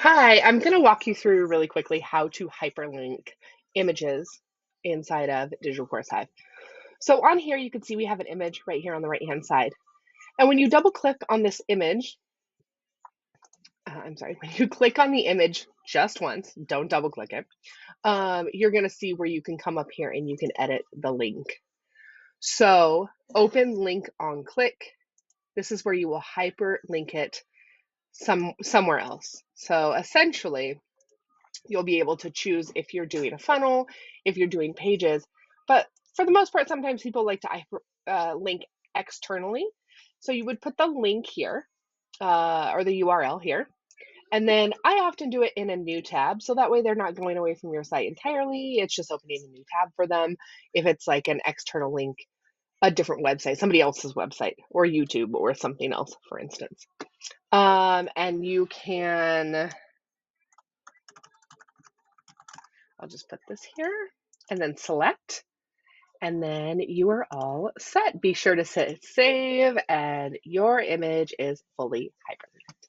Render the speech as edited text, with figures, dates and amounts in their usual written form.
Hi, I'm going to walk you through really quickly how to hyperlink images inside of Digital Course Hive. So on here, you can see we have an image right here on the right-hand side. And when you double click on this image, when you click on the image just once, don't double click it, you're going to see where you can come up here and you can edit the link. So open link on click. This is where you will hyperlink it somewhere else. So essentially, you'll be able to choose if you're doing a funnel, if you're doing pages. But for the most part, sometimes people like to link externally. So you would put the link here or the URL here. And then I often do it in a new tab. So that way they're not going away from your site entirely. It's just opening a new tab for them. If it's like an external link, a different website, somebody else's website or YouTube or something else, for instance. And you can I'll just put this here and then select, and then you are all set. Be sure to hit save and your image is fully hyperlinked.